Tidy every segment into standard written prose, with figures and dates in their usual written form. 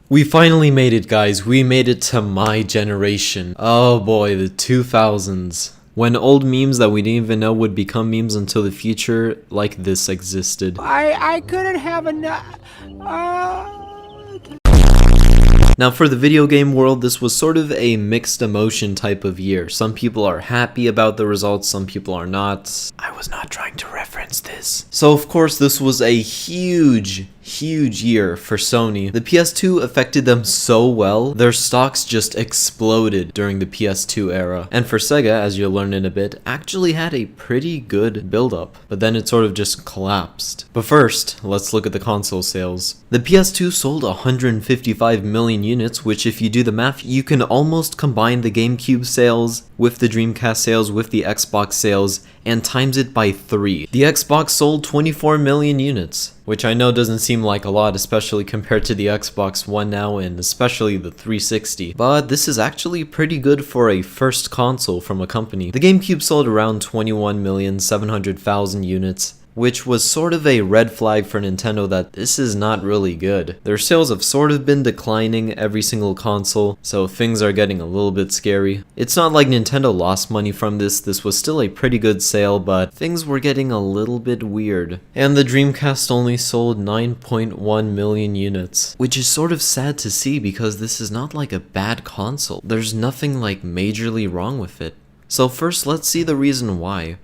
We finally made it, guys. We made it to my generation. Oh boy, the 2000s. When old memes that we didn't even know would become memes until the future like this existed. I couldn't have enough. Now for the video game world, this was sort of a mixed emotion type of year. Some people are happy about the results, some people are not. I was not trying to reference this. So of course this was a huge year for Sony. The PS2 affected them so well, their stocks just exploded during the PS2 era. And for Sega, as you'll learn in a bit, actually had a pretty good build-up, but then it sort of just collapsed. But first, let's look at the console sales. The PS2 sold 155 million units, which if you do the math, you can almost combine the GameCube sales with the Dreamcast sales with the Xbox sales and times it by 3. The Xbox sold 24 million units, which I know doesn't seem like a lot, especially compared to the Xbox One now and especially the 360. But this is actually pretty good for a first console from a company. The GameCube sold around 21,700,000 units, which was sort of a red flag for Nintendo that this is not really good. Their sales have sort of been declining every single console, so things are getting a little bit scary. It's not like Nintendo lost money from this was still a pretty good sale, but things were getting a little bit weird. And the Dreamcast only sold 9.1 million units, which is sort of sad to see because this is not like a bad console. There's nothing like majorly wrong with it. So first, let's see the reason why.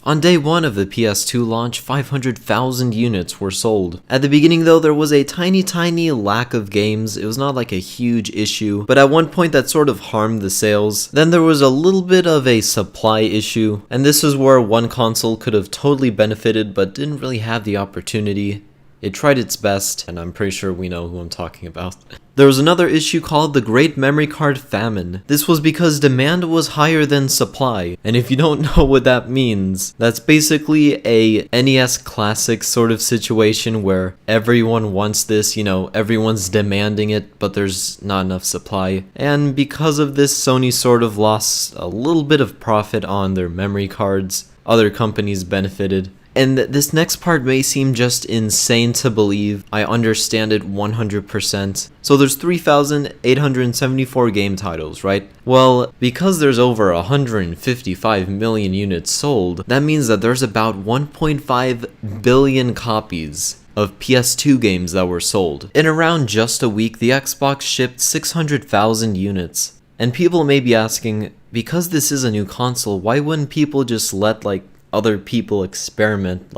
On day 1 of the PS2 launch, 500,000 units were sold. At the beginning though, there was a tiny lack of games. It was not like a huge issue, but at one point that sort of harmed the sales. Then there was a little bit of a supply issue, and this is where one console could have totally benefited but didn't really have the opportunity. It tried its best, and I'm pretty sure we know who I'm talking about. There was another issue called the Great Memory Card Famine. This was because demand was higher than supply, and if you don't know what that means, that's basically a NES Classic sort of situation where everyone wants this, you know, everyone's demanding it, but there's not enough supply. And because of this, Sony sort of lost a little bit of profit on their memory cards. Other companies benefited. And this next part may seem just insane to believe. I understand it 100%. So there's 3,874 game titles, right? Well, because there's over 155 million units sold, that means that there's about 1.5 billion copies of PS2 games that were sold. In around just a week, the Xbox shipped 600,000 units. And people may be asking, because this is a new console, why wouldn't people just let other people experiment,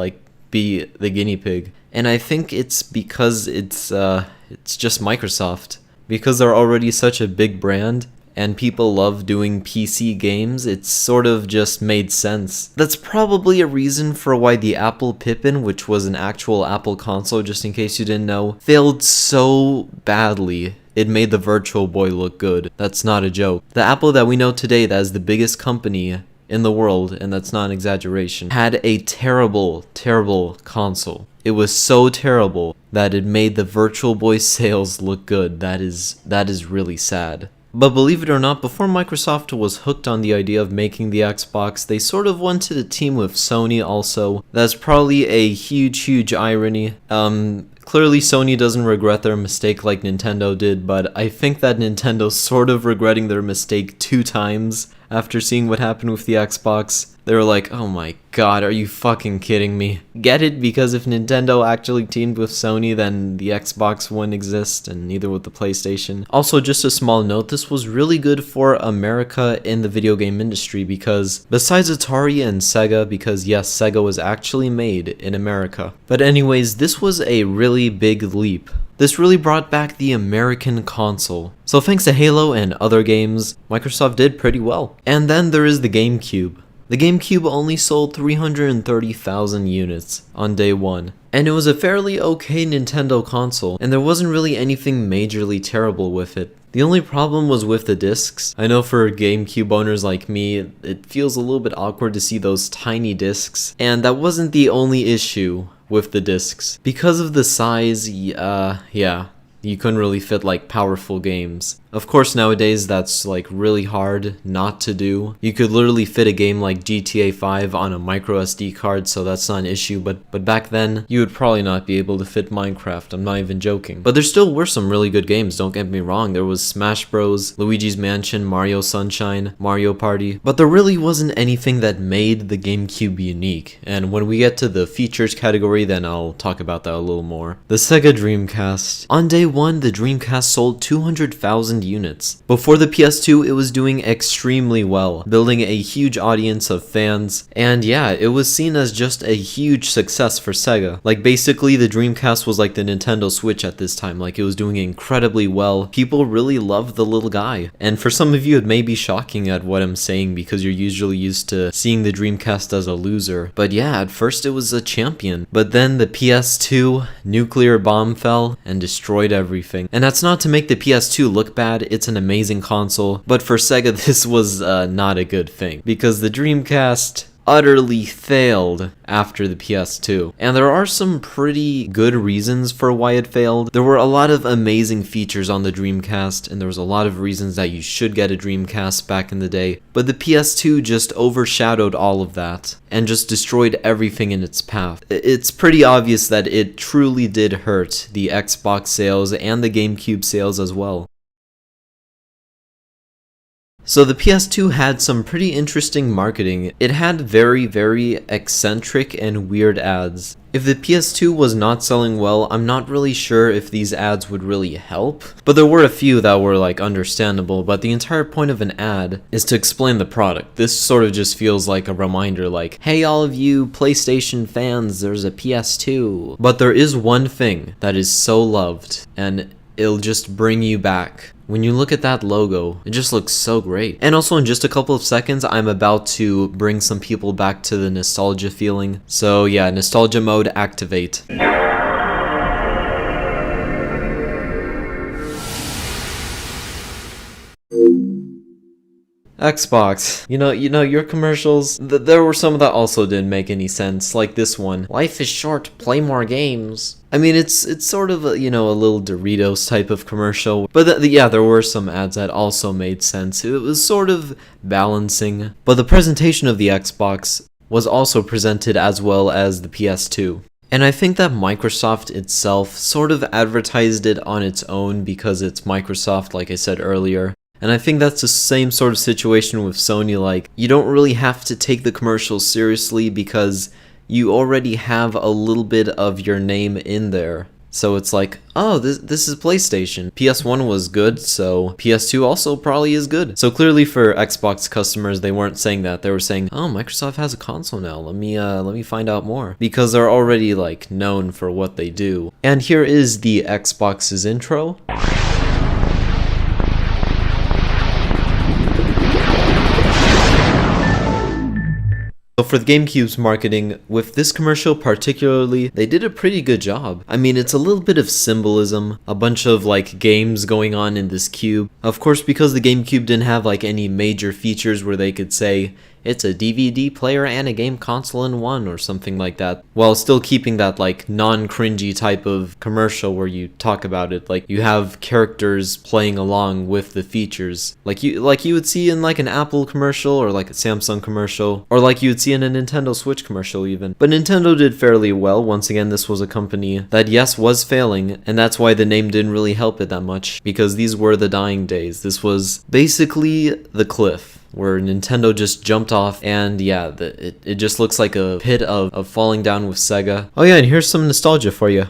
be the guinea pig? And I think it's because it's just Microsoft. Because they're already such a big brand and people love doing PC games, it's sort of just made sense. That's probably a reason for why the Apple Pippin, which was an actual Apple console, just in case you didn't know, failed so badly. It made the Virtual Boy look good. That's not a joke. The Apple that we know today, that is the biggest company in the world, and that's not an exaggeration, had a terrible console. It was so terrible that it made the Virtual Boy sales look good. That is really sad. But believe it or not, before Microsoft was hooked on the idea of making the Xbox, they sort of wanted to team with Sony also. That's probably a huge irony. Clearly Sony doesn't regret their mistake like Nintendo did, but I think that Nintendo's sort of regretting their mistake 2 times after seeing what happened with the Xbox. They were like, oh my god, are you fucking kidding me? Get it? Because if Nintendo actually teamed with Sony, then the Xbox wouldn't exist, and neither would the PlayStation. Also, just a small note, this was really good for America in the video game industry because besides Atari and Sega, because yes, Sega was actually made in America. But anyways, this was a really big leap. This really brought back the American console. So thanks to Halo and other games, Microsoft did pretty well. And then there is the GameCube. The GameCube only sold 330,000 units on day 1. And it was a fairly okay Nintendo console, and there wasn't really anything majorly terrible with it. The only problem was with the discs. I know for GameCube owners like me, it feels a little bit awkward to see those tiny discs, and that wasn't the only issue with the discs. Because of the size, yeah, You couldn't really fit like powerful games. Of course, nowadays that's like really hard not to do. You could literally fit a game like GTA 5 on a micro SD card, so that's not an issue, but back then you would probably not be able to fit Minecraft. I'm not even joking. But there still were some really good games, don't get me wrong. There was Smash Bros, Luigi's Mansion, Mario Sunshine, Mario Party, but there really wasn't anything that made the GameCube unique. And when we get to the features category, then I'll talk about that a little more. The Sega Dreamcast. On day one, the Dreamcast sold 200,000 units. Before the PS2, it was doing extremely well, building a huge audience of fans, and yeah, it was seen as just a huge success for Sega. Like basically the Dreamcast was like the Nintendo Switch at this time, like it was doing incredibly well. People really loved the little guy. And for some of you it may be shocking at what I'm saying because you're usually used to seeing the Dreamcast as a loser. But yeah, at first it was a champion. But then the PS2 nuclear bomb fell and destroyed everything. And that's not to make the PS2 look bad, it's an amazing console, but for Sega this was not a good thing, because the Dreamcast utterly failed after the PS2. And there are some pretty good reasons for why it failed. There were a lot of amazing features on the Dreamcast, and there was a lot of reasons that you should get a Dreamcast back in the day, but the PS2 just overshadowed all of that and just destroyed everything in its path. It's pretty obvious that it truly did hurt the Xbox sales and the GameCube sales as well. So the PS2 had some pretty interesting marketing. It had very, very eccentric and weird ads. If the PS2 was not selling well, I'm not really sure if these ads would really help, but there were a few that were like understandable, but the entire point of an ad is to explain the product. This sort of just feels like a reminder like, hey all of you PlayStation fans, there's a PS2. But there is one thing that is so loved, and it'll just bring you back. When you look at that logo, it just looks so great. And also in just a couple of seconds, I'm about to bring some people back to the nostalgia feeling. So yeah, nostalgia mode activate. Xbox. You know your commercials, there were some that also didn't make any sense, like this one. Life is short, play more games. I mean, it's sort of a, a little Doritos type of commercial, but yeah, there were some ads that also made sense. It was sort of balancing, but the presentation of the Xbox was also presented as well as the PS2. And I think that Microsoft itself sort of advertised it on its own because it's Microsoft, like I said earlier. And I think that's the same sort of situation with Sony, like, you don't really have to take the commercials seriously because you already have a little bit of your name in there. So it's like, oh, this is PlayStation. PS1 was good, so PS2 also probably is good. So clearly for Xbox customers, they weren't saying that. They were saying, oh, Microsoft has a console now. Let me find out more. Because they're already like known for what they do. And here is the Xbox's intro. So for the GameCube's marketing, with this commercial particularly, they did a pretty good job. I mean, it's a little bit of symbolism, a bunch of like games going on in this cube. Of course, because the GameCube didn't have like any major features where they could say, it's a DVD player and a game console in one or something like that, while still keeping that like non-cringy type of commercial where you talk about it, like you have characters playing along with the features, like you would see in like an Apple commercial or like a Samsung commercial, or like you would see in a Nintendo Switch commercial even. But Nintendo did fairly well. Once again, this was a company that yes was failing, and that's why the name didn't really help it that much, because these were the dying days. This was basically the cliff where Nintendo just jumped off, and yeah, it just looks like a pit of falling down with Sega. Oh yeah, and here's some nostalgia for you.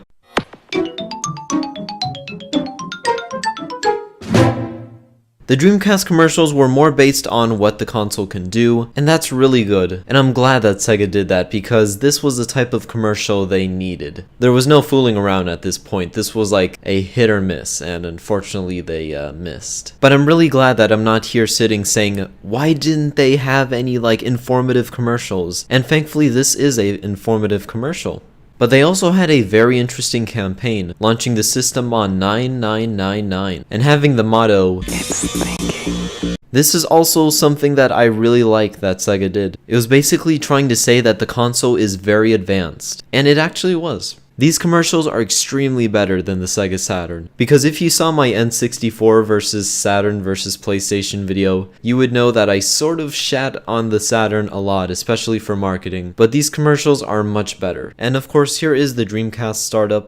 The Dreamcast commercials were more based on what the console can do, and that's really good. And I'm glad that Sega did that because this was the type of commercial they needed. There was no fooling around at this point. This was like a hit or miss, and unfortunately they missed. But I'm really glad that I'm not here sitting saying, why didn't they have any like informative commercials? And thankfully this is a informative commercial. But they also had a very interesting campaign, launching the system on 9999 and having the motto, "It's thinking." This is also something that I really like that Sega did. It was basically trying to say that the console is very advanced, and it actually was. These commercials are extremely better than the Sega Saturn, because if you saw my N64 versus Saturn versus PlayStation video, you would know that I sort of shat on the Saturn a lot, especially for marketing, but these commercials are much better. And of course, here is the Dreamcast startup.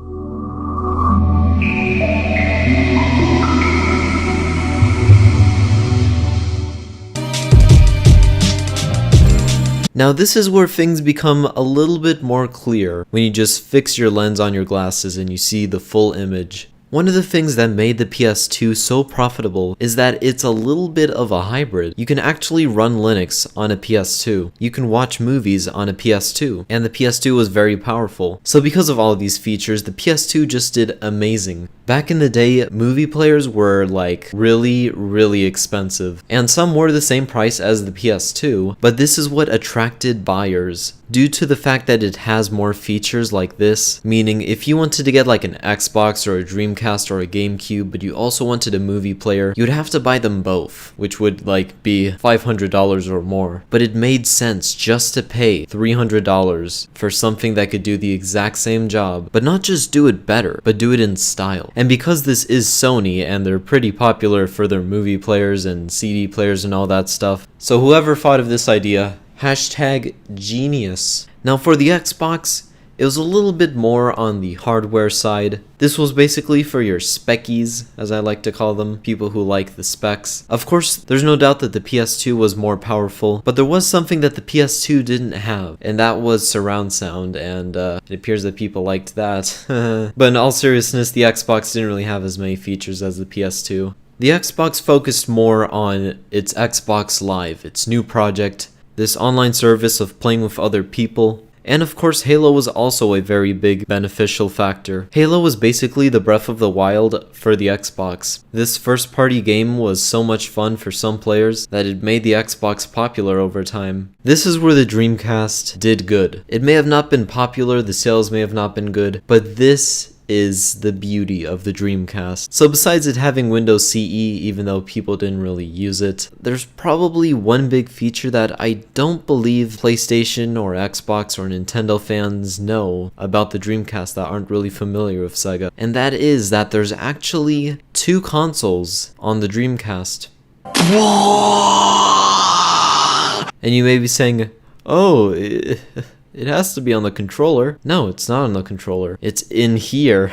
Now this is where things become a little bit more clear when you just fix your lens on your glasses and you see the full image. One of the things that made the PS2 so profitable is that it's a little bit of a hybrid. You can actually run Linux on a PS2. You can watch movies on a PS2, and the PS2 was very powerful. So because of all of these features, the PS2 just did amazing. Back in the day, movie players were like really expensive, and some were the same price as the PS2, but this is what attracted buyers. Due to the fact that it has more features like this, meaning if you wanted to get like an Xbox or a Dreamcast or a GameCube, but you also wanted a movie player, you'd have to buy them both, which would like be $500 or more. But it made sense just to pay $300 for something that could do the exact same job, but not just do it better, but do it in style. And because this is Sony and they're pretty popular for their movie players and CD players and all that stuff, so whoever thought of this idea, hashtag genius. Now for the Xbox, it was a little bit more on the hardware side. This was basically for your speckies, as I like to call them, people who like the specs. Of course, there's no doubt that the PS2 was more powerful, but there was something that the PS2 didn't have, and that was surround sound, and it appears that people liked that. But in all seriousness, the Xbox didn't really have as many features as the PS2. The Xbox focused more on its Xbox Live, its new project, this online service of playing with other people. And of course, Halo was also a very big beneficial factor. Halo was basically the Breath of the Wild for the Xbox. This first-party game was so much fun for some players that it made the Xbox popular over time. This is where the Dreamcast did good. It may have not been popular, the sales may have not been good, but this is the beauty of the Dreamcast. So besides it having Windows CE, even though people didn't really use it, there's probably one big feature that I don't believe PlayStation or Xbox or Nintendo fans know about the Dreamcast that aren't really familiar with Sega, and that is that there's actually two consoles on the Dreamcast. And you may be saying, oh, it has to be on the controller. No, it's not on the controller. It's in here.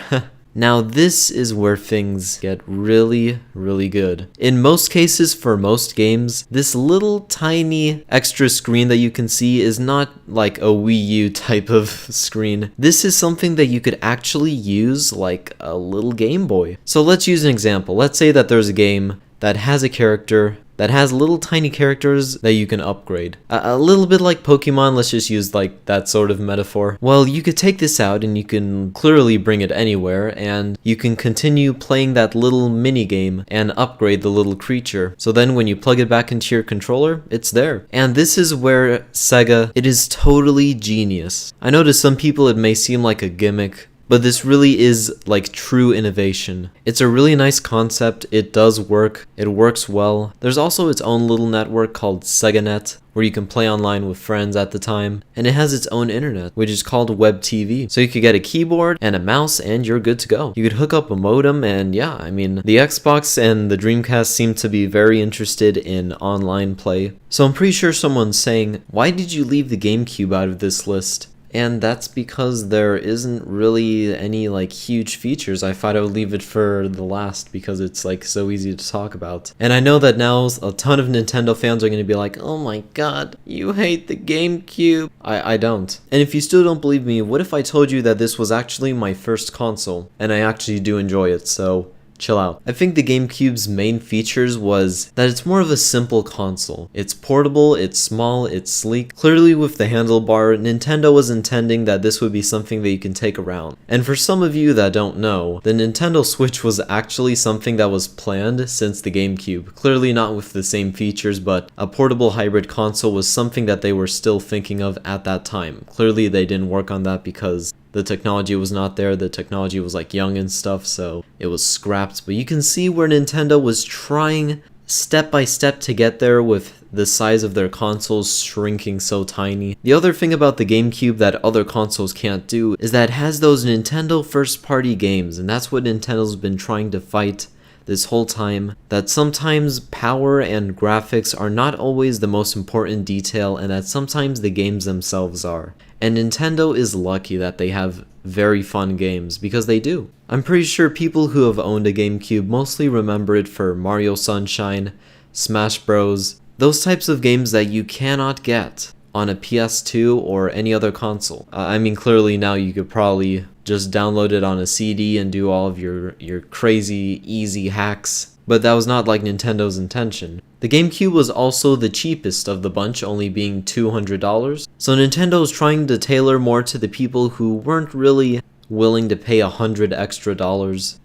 Now this is where things get really good. In most cases, for most games, this little tiny extra screen that you can see is not like a Wii U type of screen. This is something that you could actually use like a little Game Boy. So let's use an example. Let's say that there's a game that has a character that has little tiny characters that you can upgrade. A little bit like Pokemon, let's just use like that sort of metaphor. Well, you could take this out and you can clearly bring it anywhere, and you can continue playing that little mini game and upgrade the little creature. So then when you plug it back into your controller, it's there. And this is where Sega, it is totally genius. I know to some people it may seem like a gimmick, but this really is like true innovation. It's a really nice concept, it does work, it works well. There's also its own little network called SegaNet, where you can play online with friends at the time, and it has its own internet, which is called Web TV. So you could get a keyboard and a mouse and you're good to go. You could hook up a modem, and yeah, I mean, the Xbox and the Dreamcast seem to be very interested in online play. So I'm pretty sure someone's saying, why did you leave the GameCube out of this list? And that's because there isn't really any like huge features. I thought I would leave it for the last because it's like so easy to talk about. And I know that now a ton of Nintendo fans are going to be like, oh my god, you hate the GameCube. I don't. And if you still don't believe me, what if I told you that this was actually my first console and I actually do enjoy it, so chill out. I think the GameCube's main features was that it's more of a simple console. It's portable, it's small, it's sleek. Clearly with the handlebar, Nintendo was intending that this would be something that you can take around. And for some of you that don't know, the Nintendo Switch was actually something that was planned since the GameCube. Clearly not with the same features, but a portable hybrid console was something that they were still thinking of at that time. Clearly they didn't work on that because the technology was not there, the technology was like young and stuff, so it was scrapped. But you can see where Nintendo was trying step by step to get there with the size of their consoles shrinking so tiny. The other thing about the GameCube that other consoles can't do is that it has those Nintendo first-party games, and that's what Nintendo's been trying to fight this whole time, that sometimes power and graphics are not always the most important detail, and that sometimes the games themselves are. And Nintendo is lucky that they have very fun games, because they do. I'm pretty sure people who have owned a GameCube mostly remember it for Mario Sunshine, Smash Bros, those types of games that you cannot get on a PS2 or any other console. I mean, clearly now you could probably just download it on a CD and do all of your crazy easy hacks, but that was not like Nintendo's intention. The GameCube was also the cheapest of the bunch, only being $200, so Nintendo was trying to tailor more to the people who weren't really willing to pay $100 extra,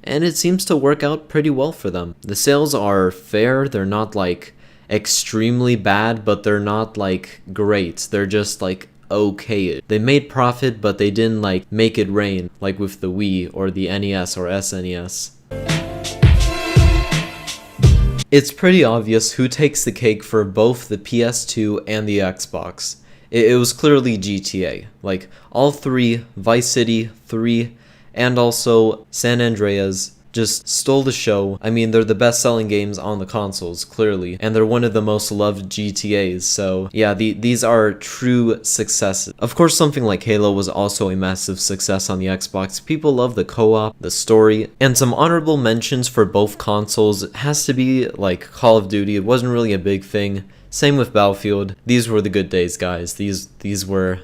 and it seems to work out pretty well for them. The sales are fair, they're not like extremely bad, but they're not like great, they're just like okay. They made profit, but they didn't like make it rain like with the Wii or the NES or SNES. It's pretty obvious who takes the cake for both the PS2 and the Xbox. It was clearly GTA. Like, all three, Vice City, 3, and also San Andreas, just stole the show. I mean, they're the best-selling games on the consoles, clearly, and they're one of the most loved GTAs, so yeah, these are true successes. Of course, something like Halo was also a massive success on the Xbox. People love the co-op, the story, and some honorable mentions for both consoles. It has to be like Call of Duty. It wasn't really a big thing. Same with Battlefield. These were the good days, guys. These were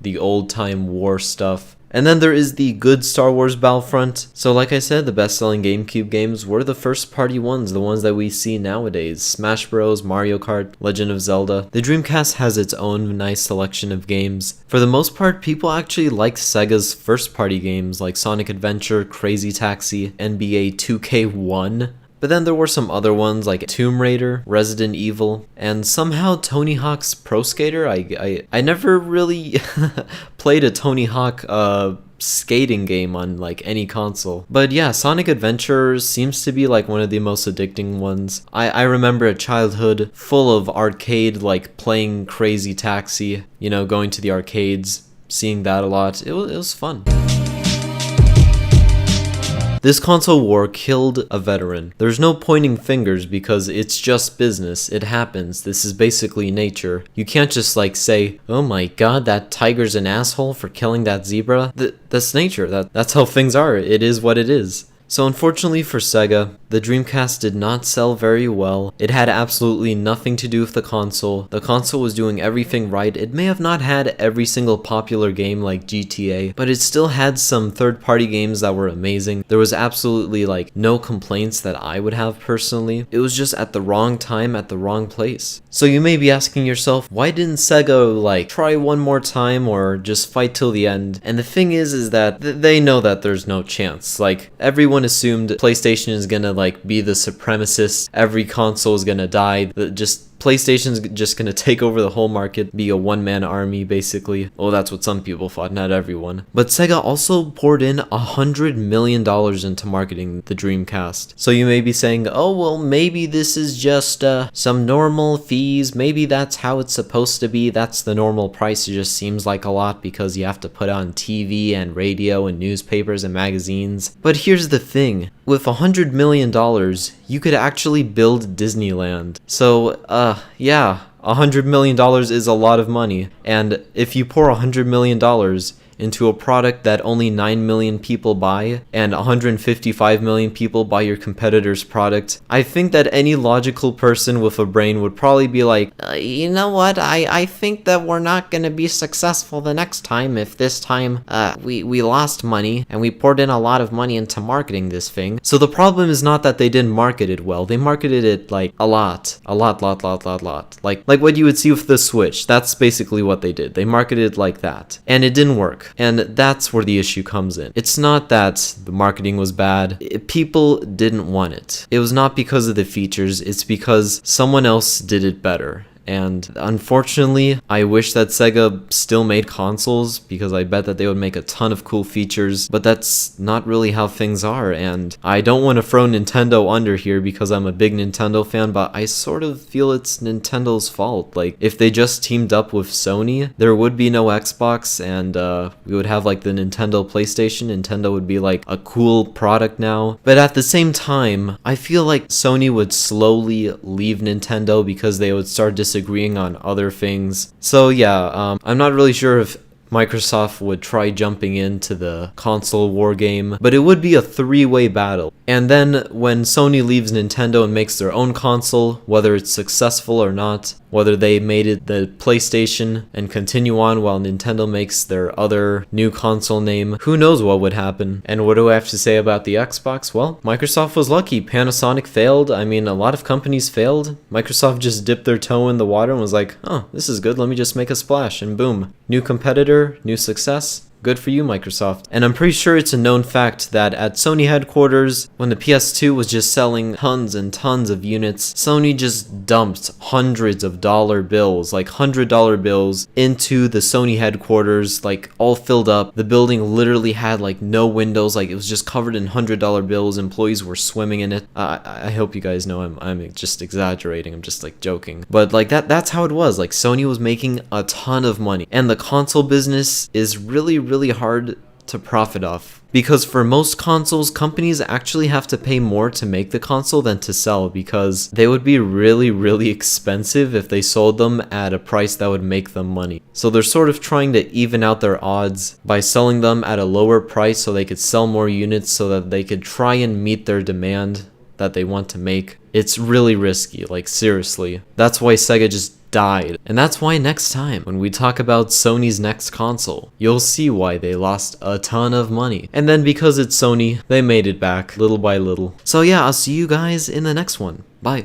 the old-time war stuff. And then there is the good Star Wars Battlefront. So like I said, the best-selling GameCube games were the first-party ones, the ones that we see nowadays. Smash Bros, Mario Kart, Legend of Zelda. The Dreamcast has its own nice selection of games. For the most part, people actually liked Sega's first-party games like Sonic Adventure, Crazy Taxi, NBA 2K1. But then there were some other ones like Tomb Raider, Resident Evil, and somehow Tony Hawk's Pro Skater. I never really played a Tony Hawk skating game on like any console. But yeah, Sonic Adventure seems to be like one of the most addicting ones. I remember a childhood full of arcade, like playing Crazy Taxi, you know, going to the arcades, seeing that a lot. It was fun. This console war killed a veteran. There's no pointing fingers because it's just business. It happens. This is basically nature. You can't just like say, oh my god, that tiger's an asshole for killing that zebra. That's nature. That's how things are. It is what it is. So unfortunately for Sega, the Dreamcast did not sell very well. It had absolutely nothing to do with the console. The console was doing everything right. It may have not had every single popular game like GTA, but it still had some third-party games that were amazing. There was absolutely like no complaints that I would have personally. It was just at the wrong time, at the wrong place. So you may be asking yourself, why didn't Sega like try one more time or just fight till the end? And the thing is that they know that there's no chance. Like, everyone assumed PlayStation is gonna like be the supremacist, every console is gonna die, PlayStation's just gonna take over the whole market, be a one-man army basically. Well, that's what some people thought, not everyone. But Sega also poured in $100 million into marketing the Dreamcast. So you may be saying, oh well, maybe this is just some normal fees, maybe that's how it's supposed to be, that's the normal price. It just seems like a lot because you have to put on TV and radio and newspapers and magazines. But here's the thing, with $100 million, you could actually build Disneyland. So, yeah, $100 million is a lot of money, and if you pour $100 million into a product that only 9 million people buy, and 155 million people buy your competitor's product, I think that any logical person with a brain would probably be like, you know what, I think that we're not gonna be successful the next time if this time we lost money, and we poured in a lot of money into marketing this thing. So the problem is not that they didn't market it well, they marketed it like a lot. Like what you would see with the Switch, that's basically what they did. They marketed it like that, and it didn't work. And that's where the issue comes in. It's not that the marketing was bad. People didn't want it. It was not because of the features. It's because someone else did it better. and unfortunately, I wish that Sega still made consoles because I bet that they would make a ton of cool features, but that's not really how things are, and I don't want to throw Nintendo under here because I'm a big Nintendo fan, but I sort of feel it's Nintendo's fault. Like, if they just teamed up with Sony, there would be no Xbox, and we would have like the Nintendo PlayStation. Nintendo would be like a cool product now, but at the same time, I feel like Sony would slowly leave Nintendo because they would start disagreeing on other things. So yeah, I'm not really sure if Microsoft would try jumping into the console war game, but it would be a three-way battle. And then when Sony leaves Nintendo and makes their own console, whether it's successful or not, whether they made it the PlayStation and continue on while Nintendo makes their other new console name, who knows what would happen. And what do I have to say about the Xbox? Well, Microsoft was lucky. Panasonic failed. I mean, a lot of companies failed. Microsoft just dipped their toe in the water and was like, oh, this is good, let me just make a splash, and boom. New competitor, new success. Good for you, Microsoft. And I'm pretty sure it's a known fact that at Sony headquarters, when the PS2 was just selling tons and tons of units, Sony just dumped hundreds of dollar bills, like $100 bills, into the Sony headquarters, like all filled up. The building literally had like no windows, like it was just covered in $100 bills. Employees were swimming in it. I hope you guys know I'm just exaggerating. I'm just like joking. But like that's how it was. Like Sony was making a ton of money. And the console business is really hard to profit off, because for most consoles, companies actually have to pay more to make the console than to sell, because they would be really expensive if they sold them at a price that would make them money. So they're sort of trying to even out their odds by selling them at a lower price so they could sell more units so that they could try and meet their demand that they want to make. It's really risky, like seriously. That's why Sega just died. And that's why next time, when we talk about Sony's next console, you'll see why they lost a ton of money. And then because it's Sony, they made it back little by little. So yeah, I'll see you guys in the next one. Bye.